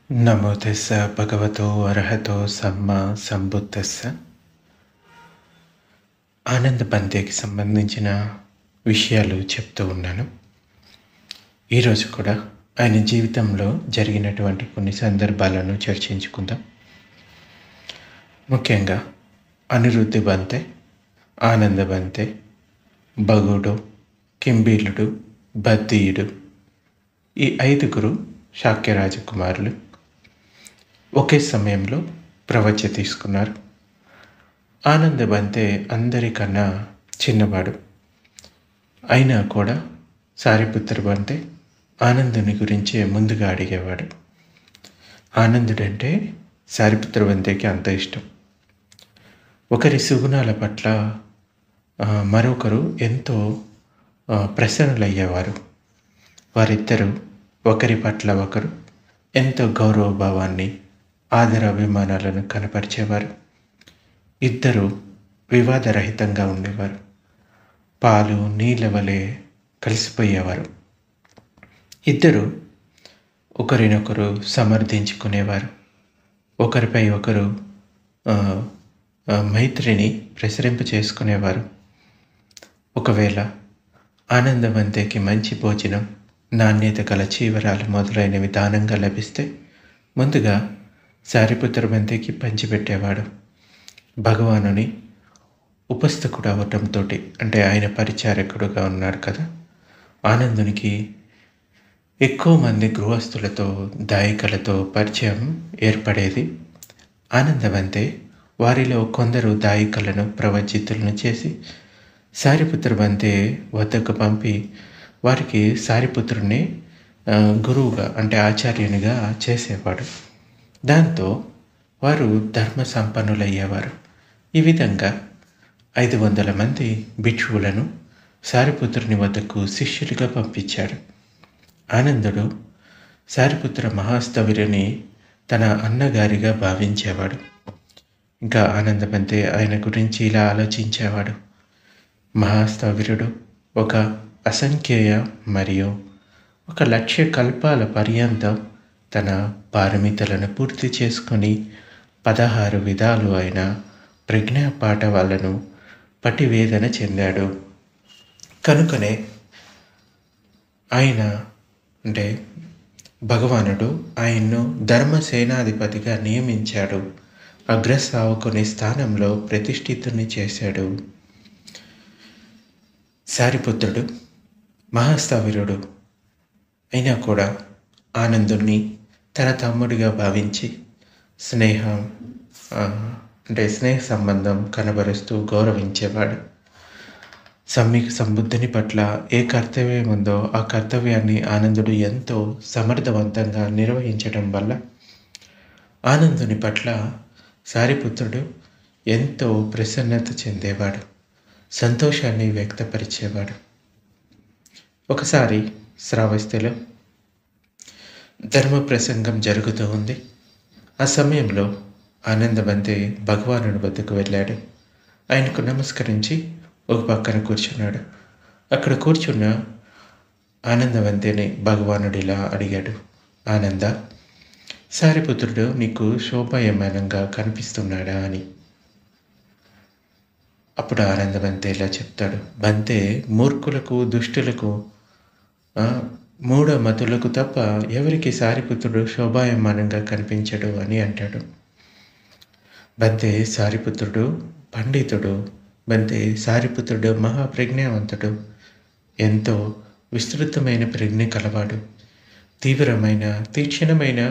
నమో తెస్స భగవతో అర్హతో సమ్మా సంబుద్దస్స. ఆనంద్ బందేకి సంబంధించిన విషయాలు చెప్తూ ఉన్నాను. ఈరోజు కూడా ఆయన జీవితంలో జరిగినటువంటి కొన్ని సందర్భాలను చర్చించుకుందాం. ముఖ్యంగా అనిరుద్ధి బంతే, ఆనంద బంతే, భగుడు, కింబీలుడు, బద్దీయుడు, ఈ 5 శాక్య రాజకుమారులు ఒకే సమయంలో ప్రవచ తీసుకున్నారు. ఆనంద బంతే అందరికన్నా చిన్నవాడు. అయినా కూడా సారిపుత్ర బంతే ఆనందుని గురించే ముందుగా అడిగేవాడు. ఆనందుడంటే సారిపుత్ర బంతేకి అంత ఇష్టం. ఒకరి సుగుణాల పట్ల మరొకరు ఎంతో ప్రసన్నులయ్యేవారు. వారిద్దరూ ఒకరి పట్ల ఒకరు ఎంతో గౌరవభావాన్ని, ఆదరాభిమానాలను కనపరిచేవారు. ఇద్దరు వివాదరహితంగా ఉండేవారు. పాలు నీళ్ళ వలె కలిసిపోయేవారు. ఇద్దరు ఒకరినొకరు సమర్థించుకునేవారు. ఒకరిపై ఒకరు మైత్రిని ప్రసరింప చేసుకునేవారు. ఒకవేళ ఆనందవంతేకి మంచి భోజనం, నాణ్యత గల చీవరాలు మొదలైనవి దానంగా లభిస్తే ముందుగా సారిపుత్ర బంతేకి పంచిపెట్టేవాడు. భగవానుని ఉపస్థకుడు అవటంతో, అంటే ఆయన పరిచారకుడుగా ఉన్నాడు కదా, ఆనందునికి ఎక్కువ మంది గృహస్థులతో, దాయికలతో పరిచయం ఏర్పడేది. ఆనందవంతే వారిలో కొందరు దాయికలను, ప్రవచితులను చేసి సారిపుత్ర బంతే వద్దకు పంపి వారికి సారిపుత్రుని గురువుగా, అంటే ఆచార్యునిగా చేసేవాడు. దాంతో వారు ధర్మ సంపన్నులయ్యేవారు. ఈ విధంగా 500 మంది భిక్షువులను సారిపుత్రుని వద్దకు శిష్యులుగా పంపించాడు. ఆనందుడు సారిపుత్ర మహాస్థవిరుని తన అన్నగారిగా భావించేవాడు. ఇంకా ఆనందబంతే ఆయన గురించి ఇలా ఆలోచించేవాడు. మహాస్థవిరుడు ఒక అసంఖ్యేయ మరియు 1,00,000 కల్పాల పర్యంతం తన పారమితలను పూర్తి చేసుకొని 16 విధాలు అయిన ప్రజ్ఞా పాఠవాలను పటివేదన చెందాడు. కనుకనే ఆయన, అంటే భగవానుడు ఆయన్ను ధర్మసేనాధిపతిగా నియమించాడు. అగ్రశ్రావకుని స్థానంలో ప్రతిష్ఠితుని చేశాడు. సారిపుత్రుడు మహాస్థవిరుడు అయినా కూడా ఆనందుని తన తమ్ముడిగా భావించి స్నేహ సంబంధం కనబరుస్తూ గౌరవించేవాడు. సమ్యక్ సంబుద్ధుని పట్ల ఏ కర్తవ్యం ఉందో ఆ కర్తవ్యాన్ని ఆనందుడు ఎంతో సమర్థవంతంగా నిర్వహించడం వల్ల ఆనందుని పట్ల సారిపుత్రుడు ఎంతో ప్రసన్నత చెందేవాడు, సంతోషాన్ని వ్యక్తపరిచేవాడు. ఒకసారి శ్రావస్తిలో ధర్మ ప్రసంగం జరుగుతూ ఉంది. ఆ సమయంలో ఆనందబంతే భగవానుడి వద్దకు వెళ్ళాడు. ఆయనకు నమస్కరించి ఒక పక్కన కూర్చున్నాడు. అక్కడ కూర్చున్న ఆనందవంతేని భగవానుడిలా అడిగాడు, ఆనంద, సారిపుత్రుడు నీకు శోభాయమానంగా కనిపిస్తున్నాడా అని. అప్పుడు ఆనందబంతే ఇలా చెప్తాడు, బంతే మూర్ఖులకు, దుష్టులకు, మూఢమతులకు తప్ప ఎవరికి సారిపుత్రుడు శోభాయమానంగా కనిపించడు అని అంటాడు. బంతే సారిపుత్రుడు పండితుడు, బంతే సారిపుత్రుడు మహాప్రజ్ఞావంతుడు, ఎంతో విస్తృతమైన ప్రజ్ఞ కలవాడు, తీవ్రమైన తీక్షణమైన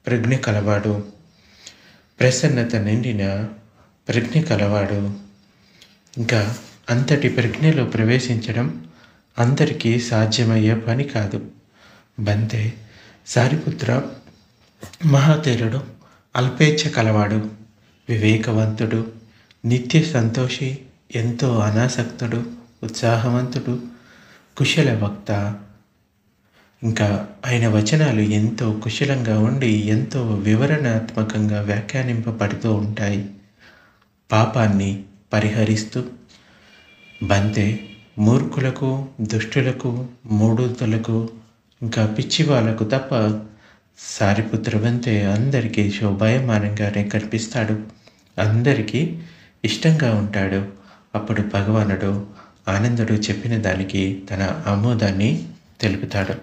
ప్రజ్ఞ కలవాడు, ప్రసన్నత నిండిన ప్రజ్ఞ కలవాడు. ఇంకా అంతటి ప్రజ్ఞలో ప్రవేశించడం అందరికీ సాధ్యమయ్యే పని కాదు. బంతే సారిపుత్ర మహాతేరుడు, అల్పేచ్ఛ కలవాడు, వివేకవంతుడు, నిత్య సంతోషి, ఎంతో అనాసక్తుడు, ఉత్సాహవంతుడు, కుశల వక్త. ఇంకా ఆయన వచనాలు ఎంతో కుశలంగా ఉండి ఎంతో వివరణాత్మకంగా వ్యాఖ్యానింపబడుతూ ఉంటాయి. పాపాన్ని పరిహరిస్తూ బంతే మూర్ఖులకు, దుష్టులకు, మూఢుతులకు, ఇంకా పిచ్చి వాళ్ళకు తప్ప సారిపుత్రవంతే అందరికీ శోభాయమానంగానే కనిపిస్తాడు. అందరికీ ఇష్టంగా ఉంటాడు. అప్పుడు భగవానుడు ఆనందుడు చెప్పిన దానికి తన ఆమోదాన్ని తెలుపుతాడు.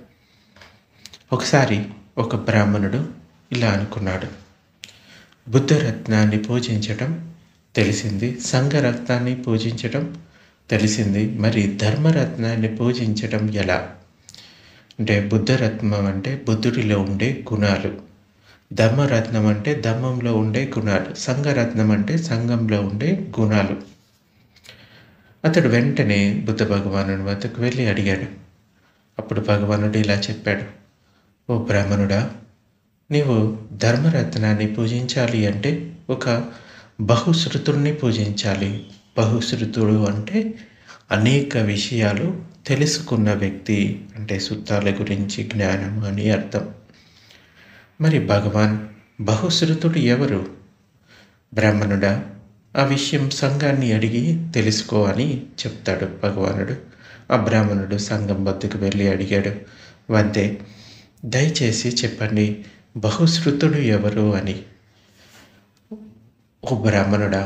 ఒకసారి ఒక బ్రాహ్మణుడు ఇలా అనుకున్నాడు. బుద్ధరత్నాన్ని పూజించటం తెలిసింది, సంఘరత్నాన్ని పూజించటం తెలిసింది, మరి ధర్మరత్నాన్ని పూజించటం ఎలా? అంటే బుద్ధరత్నం అంటే బుద్ధుడిలో ఉండే గుణాలు, ధర్మరత్నం అంటే ధర్మంలో ఉండే గుణాలు, సంఘరత్నం అంటే సంఘంలో ఉండే గుణాలు. అతడు వెంటనే బుద్ధ భగవానుడి వద్దకు వెళ్ళి అడిగాడు. అప్పుడు భగవానుడు ఇలా చెప్పాడు. ఓ బ్రాహ్మణుడా, నీవు ధర్మరత్నాన్ని పూజించాలి అంటే ఒక బహుశ్రుతుడిని పూజించాలి. బహుశ్రుతుడు అంటే అనేక విషయాలు తెలుసుకున్న వ్యక్తి, అంటే సుత్తాల గురించి జ్ఞానం అని అర్థం. మరి భగవాన్ బహుశ్రుతుడు ఎవరు? బ్రాహ్మణుడా, ఆ విషయం సంఘాన్ని అడిగి తెలుసుకో అని చెప్తాడు భగవానుడు. ఆ బ్రాహ్మణుడు సంఘం వద్దకు వెళ్ళి అడిగాడు. వంతే, దయచేసి చెప్పండి, బహుశ్రుతుడు ఎవరు అని. ఓ బ్రాహ్మణుడా,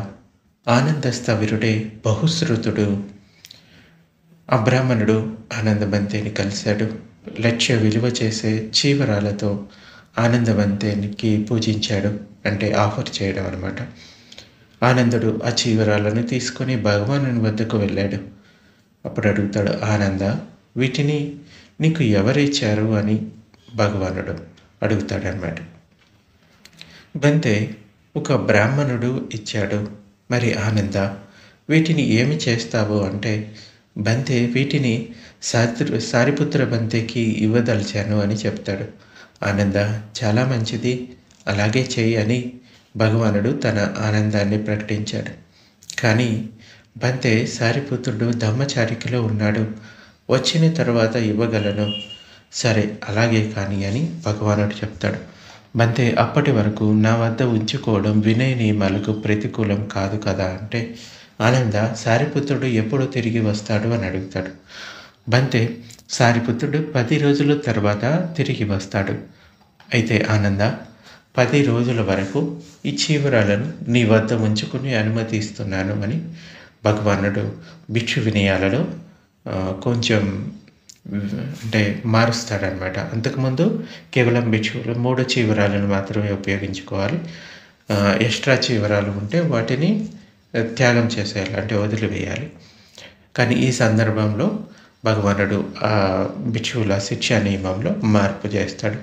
ఆనందస్థవిరుడే బహుశ్రుతుడు. ఆ బ్రాహ్మణుడు ఆనందవంతేని కలిశాడు. లక్ష్య విలువ చేసే చీవరాలతో ఆనందవంతేనికి పూజించాడు, అంటే ఆఫర్ చేయడం అనమాట. ఆనందుడు ఆ చీవరాలను తీసుకొని భగవానుని వద్దకు వెళ్ళాడు. అప్పుడు అడుగుతాడు, ఆనంద, వీటిని నీకు ఎవరిచ్చారు అని భగవానుడు అడుగుతాడనమాట. బంతే, ఒక బ్రాహ్మణుడు ఇచ్చాడు. మరి ఆనంద, వీటిని ఏమి చేస్తావు అంటే, బంతే, వీటిని సారిపుత్ర బంతేకి ఇవ్వదలిచాను అని చెప్తాడు. ఆనంద, చాలా మంచిది, అలాగే చెయ్యి అని భగవానుడు తన ఆనందాన్ని ప్రకటించాడు. కానీ బంతే, సారిపుత్రుడు ధమ్మచారికలో ఉన్నాడు, వచ్చిన తర్వాత ఇవ్వగలను. సరే, అలాగే కానీ అని భగవానుడు చెప్తాడు. బంతే, అప్పటి వరకు నా వద్ద ఉంచుకోవడం వినయ నియమాలకు ప్రతికూలం కాదు కదా అంటే, ఆనంద, సారిపుత్రుడు ఎప్పుడు తిరిగి వస్తాడు అని అడుగుతాడు. బంతే, సారిపుత్రుడు 10 రోజుల తర్వాత తిరిగి వస్తాడు. అయితే ఆనంద, 10 రోజుల వరకు ఈ చీవరాలను నీ వద్ద ఉంచుకుని అనుమతి ఇస్తున్నాను అని భగవానుడు భిక్షు వినయాలలో కొంచెం అంటే మారుస్తాడనమాట. అంతకుముందు కేవలం భిక్షువులు 3 చీవరాలను మాత్రమే ఉపయోగించుకోవాలి. ఎక్స్ట్రా చీవరాలు ఉంటే వాటిని త్యాగం చేసేయాలి, అంటే వదిలివేయాలి. కానీ ఈ సందర్భంలో భగవానుడు ఆ భిక్షువుల శిక్షా నియమంలో మార్పు చేస్తాడు.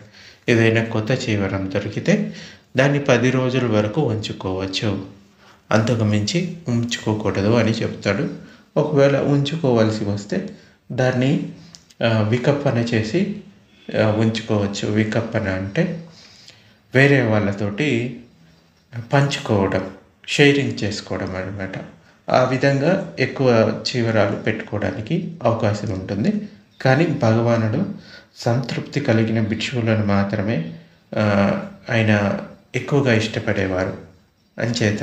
ఏదైనా కొత్త చీవరం దొరికితే దాన్ని 10 రోజుల వరకు ఉంచుకోవచ్చు, అంతకు మించి ఉంచుకోకూడదు అని చెప్తాడు. ఒకవేళ ఉంచుకోవాల్సి వస్తే దాన్ని వికప్పన చేసి ఉంచుకోవచ్చు. వికప్పన అంటే వేరే వాళ్ళతోటి పంచుకోవడం, షేరింగ్ చేసుకోవడం అనమాట. ఆ విధంగా ఎక్కువ చీవరాలు పెట్టుకోవడానికి అవకాశం ఉంటుంది. కానీ భగవానుడు సంతృప్తి కలిగిన భిక్షువులను మాత్రమే ఆయన ఎక్కువగా ఇష్టపడేవారు. అంచేత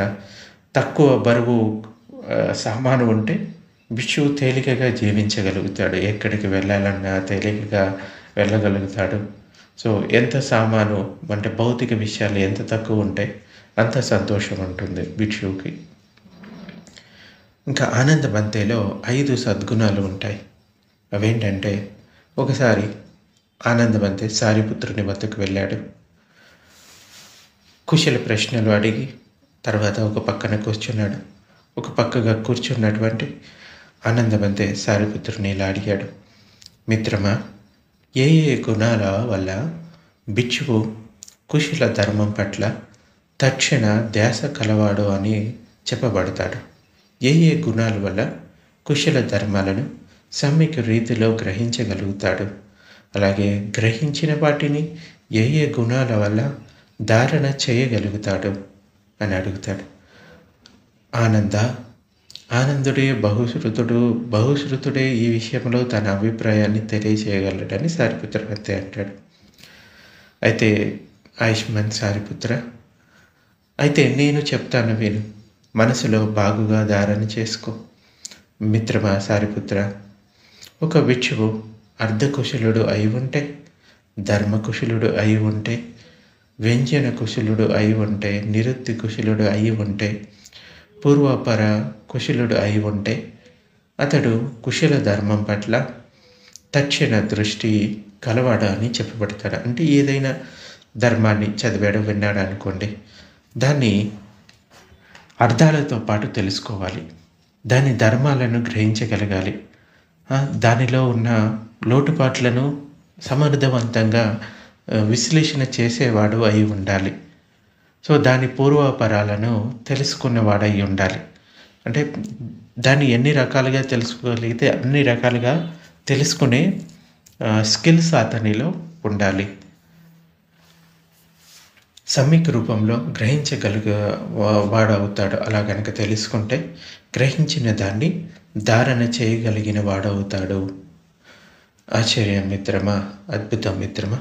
తక్కువ బరువు సామాను ఉంటే భిక్షువు తేలికగా జీవించగలుగుతాడు, ఎక్కడికి వెళ్ళాలన్నా తేలికగా వెళ్ళగలుగుతాడు. సో ఎంత సామాను అంటే భౌతిక విషయాలు ఎంత తక్కువ ఉంటే అంత సంతోషం ఉంటుంది భిక్షువుకి. ఇంకా ఆనందబంతేలో 5 సద్గుణాలు ఉంటాయి. అవేంటంటే, ఒకసారి ఆనందబంతే సారిపుత్రుని వద్దకు వెళ్ళాడు. కుశల ప్రశ్నలు అడిగి తర్వాత ఒక పక్కన కూర్చున్నాడు. ఒక పక్కగా కూర్చున్నటువంటి ఆనందబంతే సారిపుత్రుని ఇలా అడిగాడు. మిత్రమా, ఏ ఏ గుణాల వల్ల భిక్షువు కుశల ధర్మం పట్ల తక్షణ ధ్యాస కలవాడు అని చెప్పబడతాడు? ఏ ఏ గుణాల వల్ల కుశల ధర్మాలను సమ్యక్ రీతిలో గ్రహించగలుగుతాడు? అలాగే గ్రహించిన వాటిని ఏ ఏ గుణాల వల్ల ధారణ చేయగలుగుతాడు అని అడుగుతాడు. ఆనందుడే బహుశ్రుతుడే ఈ విషయంలో తన అభిప్రాయాన్ని తెలియజేయగలడని సారిపుత్ర అంతే అంటాడు. అయితే ఆయుష్మాన్ సారిపుత్ర, అయితే నేను చెప్తాను విను, మనసులో బాగుగా ధారణ చేసుకో. మిత్రమా సారిపుత్ర, ఒక భిక్షువు అర్ధకుశలుడు అయి ఉంటే ధర్మకుశలుడు అయి ఉంటే, వ్యంజన కుశలుడు అయి ఉంటే, నిరుక్తి కుశలుడు అయి ఉంటే, పూర్వపర కుశలుడు అయి ఉంటే అతడు కుశల ధర్మం పట్ల తక్షణ దృష్టి కలవాడు అని చెప్పబడతాడు. అంటే ఏదైనా ధర్మాన్ని చదివాడు, విన్నాడు అనుకోండి, దాన్ని అర్థాలతో పాటు తెలుసుకోవాలి, దాని ధర్మాలను గ్రహించగలగాలి, దానిలో ఉన్న లోటుపాట్లను సమర్థవంతంగా విశ్లేషణ చేసేవాడు అయి ఉండాలి. సో దాని పూర్వపరాలను తెలుసుకున్నవాడు అయి ఉండాలి. అంటే దాన్ని ఎన్ని రకాలుగా తెలుసుకోగలిగితే అన్ని రకాలుగా తెలుసుకునే స్కిల్స్ అతనిలో ఉండాలి. సమ్యక్ రూపంలో గ్రహించగలిగే వాడు అవుతాడు. అలా కనుక తెలుసుకుంటే గ్రహించిన దాన్ని ధారణ చేయగలిగిన వాడవుతాడు. ఆశ్చర్యం మిత్రమా, అద్భుతం మిత్రమా.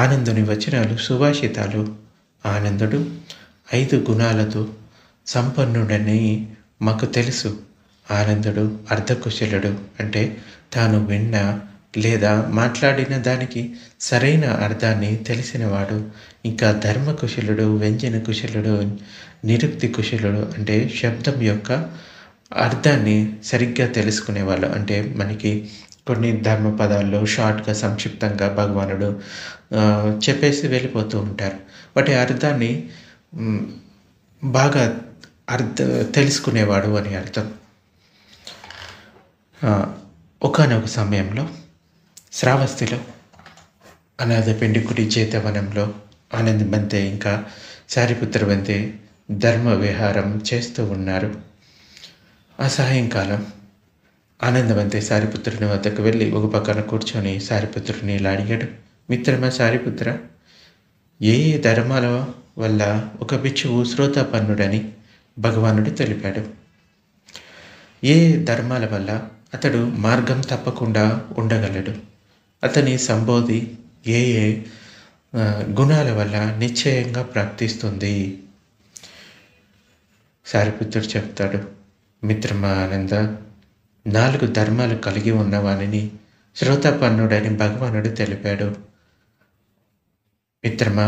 ఆనందుని వచనాలు సుభాషితాలు. ఆనందుడు 5 గుణాలతో సంపన్నుడని మాకు తెలుసు. ఆనందుడు అర్ధకుశలుడు, అంటే తాను విన్న లేదా మాట్లాడిన దానికి సరైన అర్థాన్ని తెలిసినవాడు. ఇంకా ధర్మకుశలుడు, వ్యంజన కుశలుడు, నిరుక్తి కుశలుడు, అంటే శబ్దం యొక్క అర్థాన్ని సరిగ్గా తెలుసుకునేవాళ్ళు. అంటే మనకి కొన్ని ధర్మ పదాల్లో షార్ట్గా సంక్షిప్తంగా భగవానుడు చెప్పేసి వెళ్ళిపోతూ ఉంటారు. వాటి అర్థాన్ని బాగా తెలుసుకునేవాడు అని అర్థం. ఒకానొక సమయంలో శ్రావస్తిలో అనాథ పెండికుడి చేతవనంలో ఆనందబంతే ఇంకా సారిపుత్రబంతే ధర్మ విహారం చేస్తూ ఉన్నారు. ఆ సాయంకాలం ఆనందబంతే సారిపుత్రుని వద్దకు వెళ్ళి ఒక పక్కన కూర్చొని సారిపుత్రుని ఇలా అడిగాడు, మిత్రమా సారిపుత్ర, ఏ ఏ ధర్మాల వల్ల ఒక బిచ్చువు శ్రోతాపన్నుడని భగవానుడు తెలిపాడు? ఏ ధర్మాల వల్ల అతడు మార్గం తప్పకుండా ఉండగలడు? అతని సంబోధి ఏ ఏ గుణాల వల్ల నిశ్చయంగా ప్రాప్తిస్తుంది? సారిపుత్రుడు చెప్తాడు, మిత్రమా ఆనంద, 4 ధర్మాలు కలిగి ఉన్నవానిని శ్రోతాపన్నుడని భగవానుడు తెలిపాడు. మిత్రమా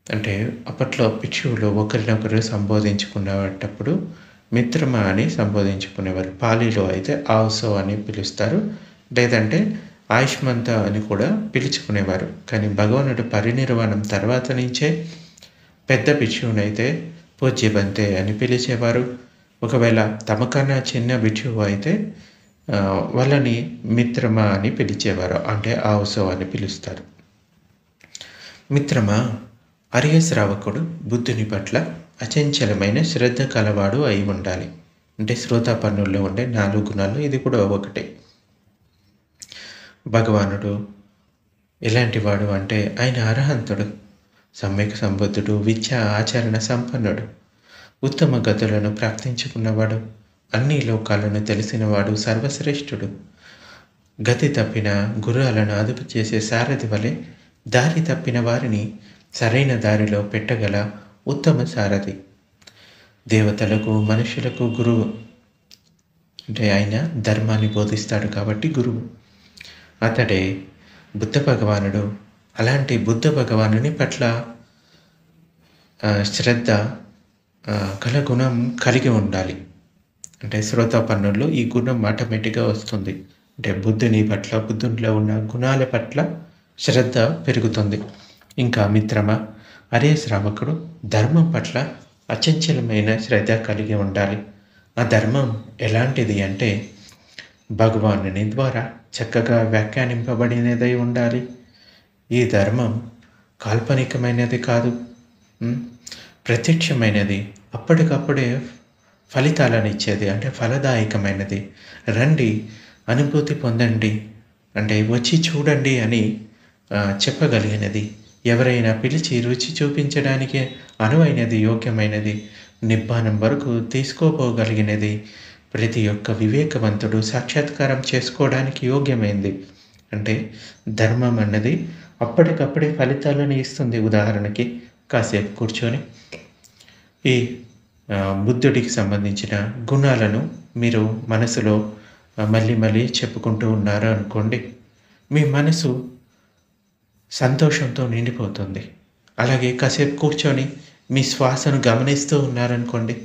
అంటే అప్పట్లో భిక్షువులు ఒకరినొకరు సంబోధించుకునేటప్పుడు మిత్రమా అని సంబోధించుకునేవారు. పాలీలో అయితే ఆవుసో అని పిలుస్తారు, లేదంటే ఆయుష్మంత అని కూడా పిలుచుకునేవారు. కానీ భగవానుడు పరినిర్వాణం తర్వాత నుంచే పెద్ద భిక్షువునైతే పూజ్యబంతే అని పిలిచేవారు. ఒకవేళ తమకన్నా చిన్న భిక్షువు అయితే వాళ్ళని మిత్రమా అని పిలిచేవారు, అంటే ఆవుసో అని పిలుస్తారు. మిత్రమా, అర్య శ్రావకుడు బుద్ధుని పట్ల అచంచలమైన శ్రద్ధ కలవాడు అయి ఉండాలి. అంటే శ్రోతాపన్నుల్లో ఉండే 4 గుణాలు ఇది కూడా ఒకటే. భగవానుడు ఎలాంటి వాడు అంటే ఆయన అర్హంతుడు, సమ్యక్ సంబుద్ధుడు, విద్య ఆచరణ సంపన్నుడు, ఉత్తమ గతులను ప్రాప్తించుకున్నవాడు, అన్ని లోకాలను తెలిసినవాడు, సర్వశ్రేష్ఠుడు. గతి తప్పిన గుర్రాలను అదుపు చేసే సారథి వలె దారి తప్పిన వారిని సరైన దారిలో పెట్టగల ఉత్తమ సారథి. దేవతలకు మనుషులకు గురువు, అంటే ఆయన ధర్మాన్ని బోధిస్తాడు కాబట్టి గురువు. అతడే బుద్ధ భగవానుడు. అలాంటి బుద్ధ భగవానుని పట్ల శ్రద్ధ కల గుణం కలిగి ఉండాలి. అంటే శ్రోతాపన్నుల్లో ఈ గుణం ఆటోమేటిక్గా వస్తుంది. అంటే బుద్ధునిలో ఉన్న గుణాల పట్ల శ్రద్ధ పెరుగుతుంది. ఇంకా మిత్రమా, అరే శ్రావకుడు ధర్మం పట్ల అచంచలమైన శ్రద్ధ కలిగి ఉండాలి. ఆ ధర్మం ఎలాంటిది అంటే భగవానుని ద్వారా చక్కగా వ్యాఖ్యానింపబడినదై ఉండాలి. ఈ ధర్మం కాల్పనికమైనది కాదు, ప్రత్యక్షమైనది, అప్పటికప్పుడే ఫలితాలను ఇచ్చేది, అంటే ఫలదాయకమైనది. రండి, అనుభూతి పొందండి, అంటే వచ్చి చూడండి అని చెప్పగలిగినది. ఎవరైనా పిలిచి రుచి చూపించడానికి అనువైనది, యోగ్యమైనది, నిబ్బానం వరకు తీసుకోపోగలిగినది, ప్రతి ఒక్క వివేకవంతుడు సాక్షాత్కారం చేసుకోవడానికి యోగ్యమైంది. అంటే ధర్మం అన్నది అప్పటికప్పుడే ఫలితాలను ఇస్తుంది. ఉదాహరణకి కాసేపు కూర్చొని ఈ బుద్ధుడికి సంబంధించిన గుణాలను మీరు మనసులో మళ్ళీ మళ్ళీ చెప్పుకుంటూ ఉన్నారు అనుకోండి, మీ మనసు సంతోషంతో నిండిపోతుంది. అలాగే కాసేపు కూర్చొని మీ శ్వాసను గమనిస్తూ ఉన్నారనుకోండి,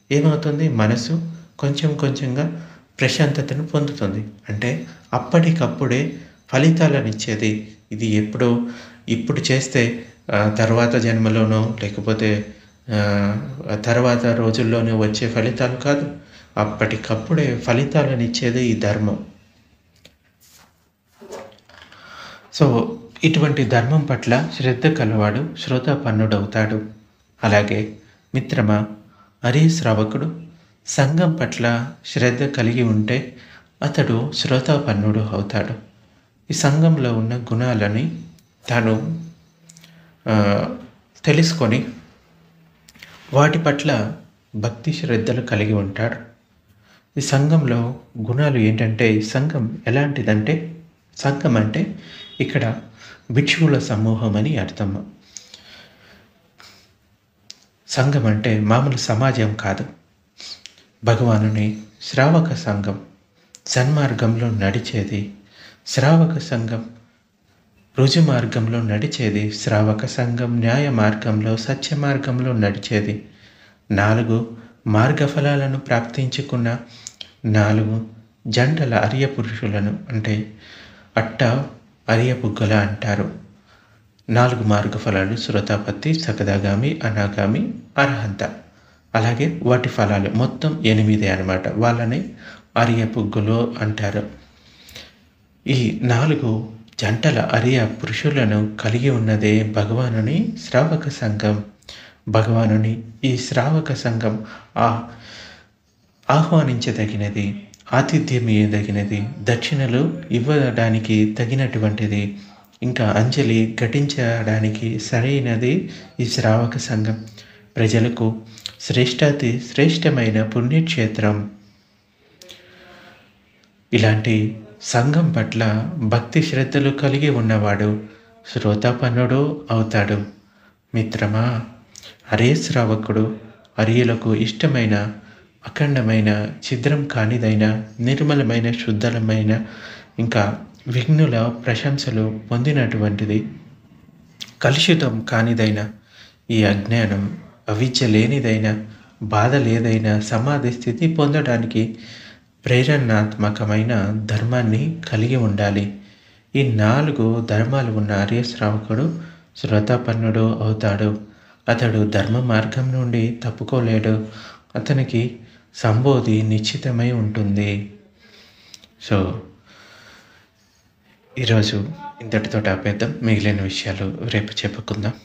ఏమవుతుంది? మనసు కొంచెం కొంచెంగా ప్రశాంతతను పొందుతుంది. అంటే అప్పటికప్పుడే ఫలితాలనిచ్చేది. ఇది ఎప్పుడో ఇప్పుడు చేస్తే తర్వాత జన్మలోనో లేకపోతే తర్వాత రోజుల్లోనో వచ్చే ఫలితాలు కాదు. అప్పటికప్పుడే ఫలితాలనిచ్చేదే ఈ ధర్మం. సో ఇటువంటి ధర్మం పట్ల శ్రద్ధ కలవాడు శ్రోతాపన్నుడవుతాడు. అలాగే మిత్రమా, హరి శ్రావకుడు సంఘం పట్ల శ్రద్ధ కలిగి ఉంటే అతడు శ్రోతాపన్నుడు అవుతాడు. ఈ సంఘంలో ఉన్న గుణాలని తాను తెలుసుకొని వాటి పట్ల భక్తి శ్రద్ధలు కలిగి ఉంటాడు. ఈ సంఘంలో గుణాలు ఏంటంటే, ఈ సంఘం ఎలాంటిదంటే, సంఘం అంటే ఇక్కడ భిక్షువుల సమూహం అని అర్థం. సంఘం అంటే మామూలు సమాజం కాదు. భగవానుని శ్రావక సంఘం సన్మార్గంలో నడిచేది శ్రావక సంఘం, రుజు మార్గంలో నడిచేది శ్రావక సంఘం, న్యాయ మార్గంలో సత్య మార్గంలో నడిచేది. 4 మార్గఫలాలను ప్రాప్తించుకున్న 4 జంటల అర్య పురుషులను అంటే అట్ట అర్య పుగ్గల అంటారు. 4 మార్గఫలాలు శ్రోతాపత్తి, సకదాగామి, అనాగామి, అర్హంత. అలాగే వాటి ఫలాలు మొత్తం 8 అన్నమాట. వాళ్ళని అర్య పుగ్గులు అంటారు. ఈ 4 జంటల అర్య పురుషులను కలిగి ఉన్నదే భగవానుని శ్రావక సంఘం. భగవానుని ఈ శ్రావక సంఘం ఆహ్వానించదగినది, ఆతిథ్యమీయదగినది, దక్షిణలు ఇవ్వడానికి తగినటువంటిది, ఇంకా అంజలి ఘటించడానికి సరైనది ఈ శ్రావక సంఘం. ప్రజలకు శ్రేష్టాతి శ్రేష్టమైన పుణ్యక్షేత్రం. ఇలాంటి సంఘం పట్ల భక్తి శ్రద్ధలు కలిగి ఉన్నవాడు శ్రోతాపన్నుడు అవుతాడు. మిత్రమా, హరే శ్రావకుడు హరియులకు ఇష్టమైన అఖండమైన ఛిద్రం కానిదైన నిర్మలమైన శుద్ధమైన ఇంకా విఘ్నుల ప్రశంసలు పొందినటువంటిది, కలుషితం కానిదైన ఈ అజ్ఞానం, అవిద్య లేనిదైన, బాధ లేదైన సమాధి స్థితి పొందడానికి ప్రేరణాత్మకమైన ధర్మాన్ని కలిగి ఉండాలి. ఈ 4 ధర్మాలు ఉన్న ఆర్య శ్రావకుడు శ్రోతాపన్నుడు అవుతాడు. అతడు ధర్మ మార్గం నుండి తప్పుకోలేడు. అతనికి సంబోధి నిశ్చితమై ఉంటుంది. సో ఈరోజు ఇంతటితో ఆపేద్దాం. మిగిలిన విషయాలు రేపు చెప్పుకుందాం.